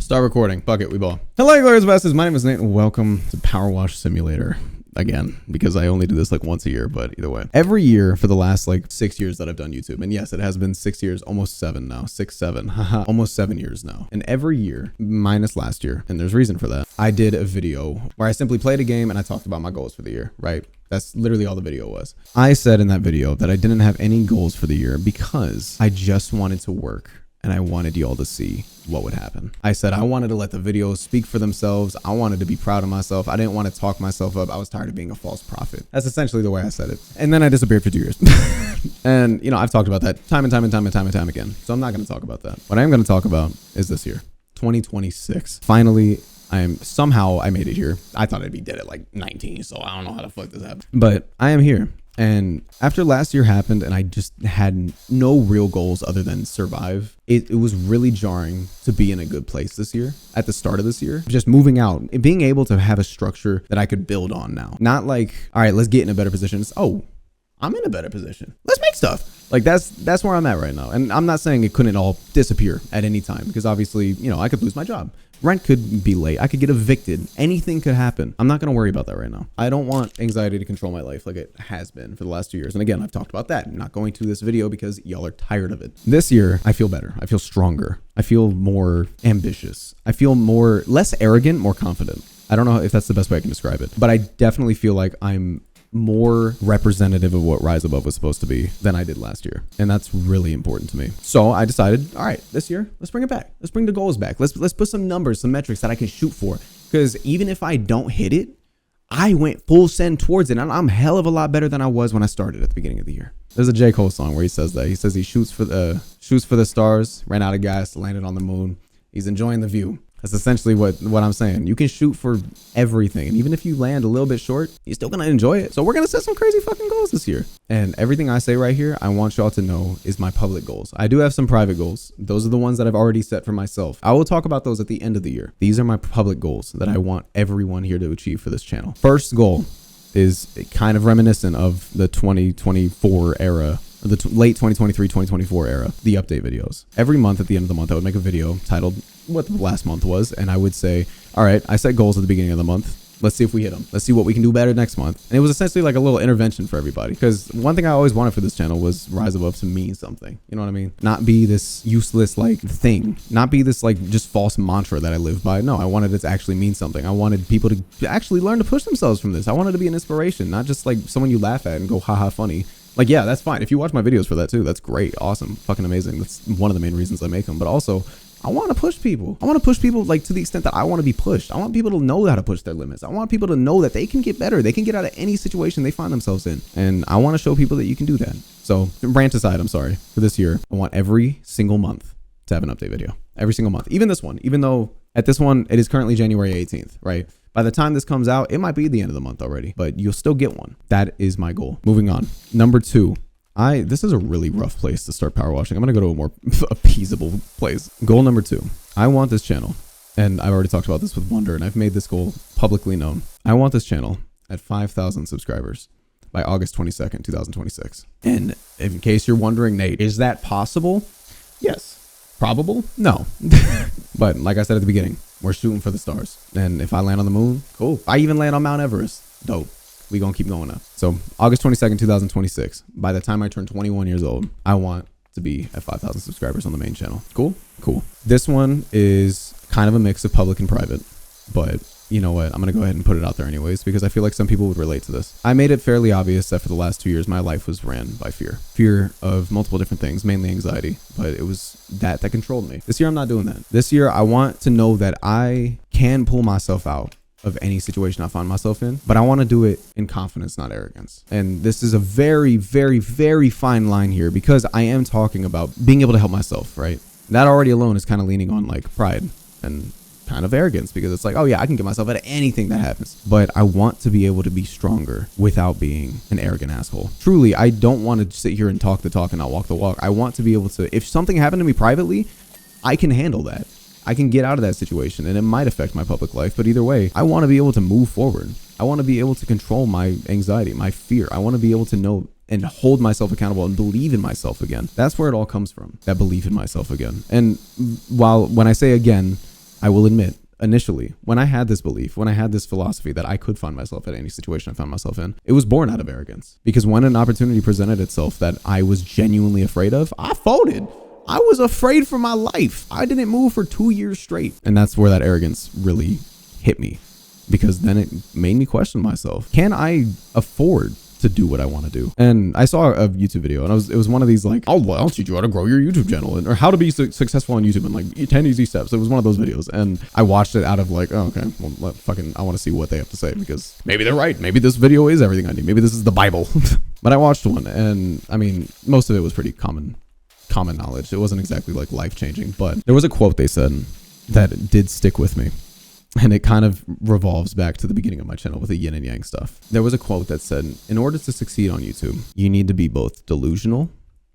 Start recording. Fuck it, we ball. Hello, glorious bastards. My name is Nate, and welcome to Power Wash Simulator. Again, because I only do this like once a year, but either way. Every year for the last like 6 years that I've done YouTube, and yes, it has been 6 years, almost 7 now, 6, 7, almost 7 years now. And every year, minus last year, and there's reason for that, I did a video where I simply played a game and I talked about my goals for the year, right? That's literally all the video was. I said in that video that I didn't have any goals for the year because I just wanted to work and I wanted y'all to see what would happen. I said I wanted to let the videos speak for themselves. I wanted to be proud of myself. I didn't want to talk myself up. I was tired of being a false prophet. That's essentially the way I said it. And then I disappeared for 2 years. And you know, I've talked about that time and time again. So I'm not going to talk about that. What I am going to talk about is this year, 2026. Finally, I made it here. I thought I'd be dead at like 19, so I don't know how the fuck this happened. But I am here. And after last year happened and I just had no real goals other than survive, it was really jarring to be in a good place this year, at the start of this year. Just moving out, being able to have a structure that I could build on now. Not like, all right, let's get in a better position. It's, oh, I'm in a better position. Let's make stuff. Like that's where I'm at right now. And I'm not saying it couldn't all disappear at any time because obviously, you know, I could lose my job. Rent could be late. I could get evicted. Anything could happen. I'm not going to worry about that right now. I don't want anxiety to control my life like it has been for the last 2 years. And again, I've talked about that. I'm not going to this video because y'all are tired of it. This year, I feel better. I feel stronger. I feel more ambitious. I feel less arrogant, more confident. I don't know if that's the best way I can describe it, but I definitely feel like I'm more representative of what Rise Above was supposed to be than I did last year. And that's really important to me. So I decided, all right, this year, let's bring it back. Let's bring the goals back. Let's put some numbers, some metrics that I can shoot for. Because even if I don't hit it, I went full send towards it. And I'm hell of a lot better than I was when I started at the beginning of the year. There's a J. Cole song where he says that. He says he shoots for the stars, ran out of gas, landed on the moon. He's enjoying the view. That's essentially what I'm saying. You can shoot for everything. And even if you land a little bit short, you're still going to enjoy it. So we're going to set some crazy fucking goals this year. And everything I say right here, I want y'all to know is my public goals. I do have some private goals. Those are the ones that I've already set for myself. I will talk about those at the end of the year. These are my public goals that I want everyone here to achieve for this channel. First goal is kind of reminiscent of the 2024 era. The late 2023, 2024 era, the update videos. Every month at the end of the month, I would make a video titled what the last month was. And I would say, all right, I set goals at the beginning of the month. Let's see if we hit them. Let's see what we can do better next month. And it was essentially like a little intervention for everybody. Because one thing I always wanted for this channel was Rise Above to mean something. You know what I mean? Not be this useless like thing. Not be this like just false mantra that I live by. No, I wanted it to actually mean something. I wanted people to actually learn to push themselves from this. I wanted to be an inspiration, not just like someone you laugh at and go, haha, funny. Like, yeah, that's fine. If you watch my videos for that too, that's great. Awesome. Fucking amazing. That's one of the main reasons I make them. But also, I want to push people. I want to push people like to the extent that I want to be pushed. I want people to know how to push their limits. I want people to know that they can get better. They can get out of any situation they find themselves in. And I want to show people that you can do that. So rant aside, I'm sorry. For this year, I want every single month to have an update video. Every single month. Even this one. Even though at this one, it is currently January 18th, right? By the time this comes out, it might be the end of the month already. But you'll still get one. That is my goal. Moving on. Number 2. This is a really rough place to start power washing. I'm going to go to a more appeasable place. Goal number 2. I want this channel, and I've already talked about this with Wonder, and I've made this goal publicly known. I want this channel at 5,000 subscribers by August 22nd, 2026. And in case you're wondering, Nate, is that possible? Yes. Probable? No. But like I said at the beginning, we're shooting for the stars. And if I land on the moon, cool. If I even land on Mount Everest, dope. We gonna keep going up. So August 22nd, 2026, by the time I turn 21 years old, I want to be at 5,000 subscribers on the main channel. Cool? Cool. This one is kind of a mix of public and private, but you know what? I'm gonna go ahead and put it out there anyways, because I feel like some people would relate to this. I made it fairly obvious that for the last 2 years, my life was ran by fear. Fear of multiple different things, mainly anxiety, but it was that controlled me. This year, I'm not doing that. This year, I want to know that I can pull myself out of any situation I find myself in, but I want to do it in confidence, not arrogance. And this is a very, very, very fine line here because I am talking about being able to help myself, right? That already alone is kind of leaning on like pride and kind of arrogance because it's like, oh yeah, I can get myself out of anything that happens. But I want to be able to be stronger without being an arrogant asshole. Truly, I don't want to sit here and talk the talk and not walk the walk. I want to be able to, if something happened to me privately, I can handle that. I can get out of that situation and it might affect my public life, but either way, I want to be able to move forward. I want to be able to control my anxiety, my fear. I want to be able to know and hold myself accountable and believe in myself again. That's where it all comes from, that belief in myself again. And when I say again, I will admit, initially, when I had this belief, when I had this philosophy that I could find myself at any situation I found myself in, it was born out of arrogance. Because when an opportunity presented itself that I was genuinely afraid of, I folded. I was afraid for my life. I didn't move for 2 years straight. And that's where that arrogance really hit me. Because then it made me question myself. Can I afford to do what I want to do? And I saw a YouTube video, and it was one of these like, I'll teach you how to grow your YouTube channel, or how to be successful on YouTube, and like 10 easy steps. It was one of those videos, and I watched it out of like, oh, okay, well, I want to see what they have to say, because maybe they're right. Maybe this video is everything I need. Maybe this is the Bible. But I watched one, and I mean, most of it was pretty common knowledge. It wasn't exactly like life-changing, but there was a quote they said that did stick with me. And it kind of revolves back to the beginning of my channel with the yin and yang stuff. There was a quote that said, in order to succeed on YouTube, you need to be both delusional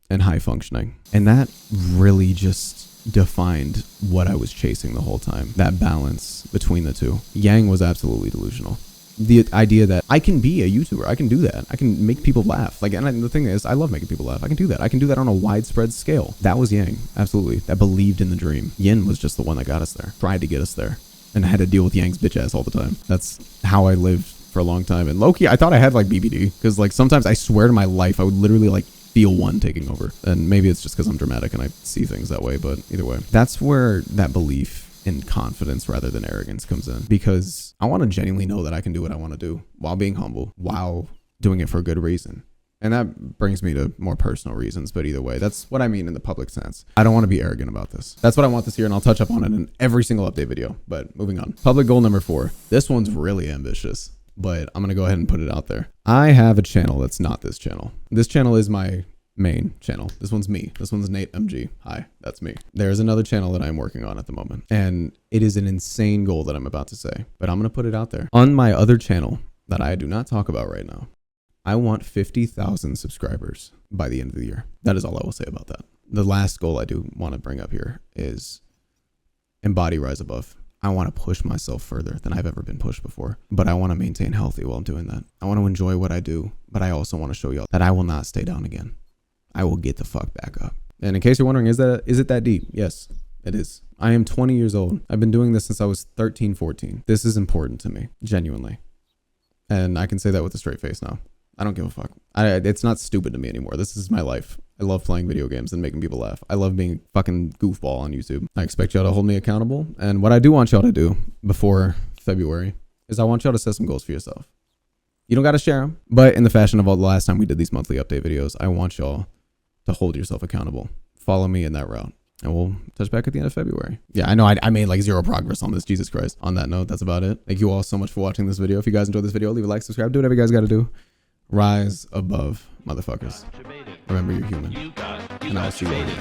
and high functioning. And that really just defined what I was chasing the whole time. That balance between the two. Yang was absolutely delusional. The idea that I can be a YouTuber, I can do that. I can make people laugh. Like, and the thing is, I love making people laugh. I can do that. I can do that on a widespread scale. That was Yang, absolutely. That believed in the dream. Yin was just the one that got us there, tried to get us there. And I had to deal with Yang's bitch ass all the time. That's how I lived for a long time. And low-key, I thought I had like BBD, because like sometimes I swear to my life, I would literally like feel one taking over. And maybe it's just because I'm dramatic and I see things that way, but either way, that's where that belief in confidence rather than arrogance comes in, because I want to genuinely know that I can do what I want to do while being humble, while doing it for a good reason. And that brings me to more personal reasons, but either way, that's what I mean in the public sense. I don't want to be arrogant about this. That's what I want this year, and I'll touch up on it in every single update video. But moving on. Public goal number 4. This one's really ambitious, but I'm going to go ahead and put it out there. I have a channel that's not this channel. This channel is my main channel. This one's me. This one's NateMG. Hi, that's me. There's another channel that I'm working on at the moment, and it is an insane goal that I'm about to say, but I'm going to put it out there. On my other channel that I do not talk about right now, I want 50,000 subscribers by the end of the year. That is all I will say about that. The last goal I do want to bring up here is embody rise above. I want to push myself further than I've ever been pushed before, but I want to maintain healthy while I'm doing that. I want to enjoy what I do, but I also want to show y'all that I will not stay down again. I will get the fuck back up. And in case you're wondering, is it that deep? Yes, it is. I am 20 years old. I've been doing this since I was 13, 14. This is important to me, genuinely. And I can say that with a straight face now. I don't give a fuck. It's not stupid to me anymore. This is my life. I love playing video games and making people laugh. I love being fucking goofball on YouTube. I expect y'all to hold me accountable. And what I do want y'all to do before February is I want y'all to set some goals for yourself. You don't got to share them, but in the fashion of all the last time we did these monthly update videos, I want y'all to hold yourself accountable. Follow me in that route. And we'll touch back at the end of February. Yeah, I know I made like 0 progress on this. Jesus Christ. On that note, that's about it. Thank you all so much for watching this video. If you guys enjoyed this video, leave a like, subscribe, do whatever you guys got to do. Rise above, motherfuckers. Remember, you're human. And I'll see you later.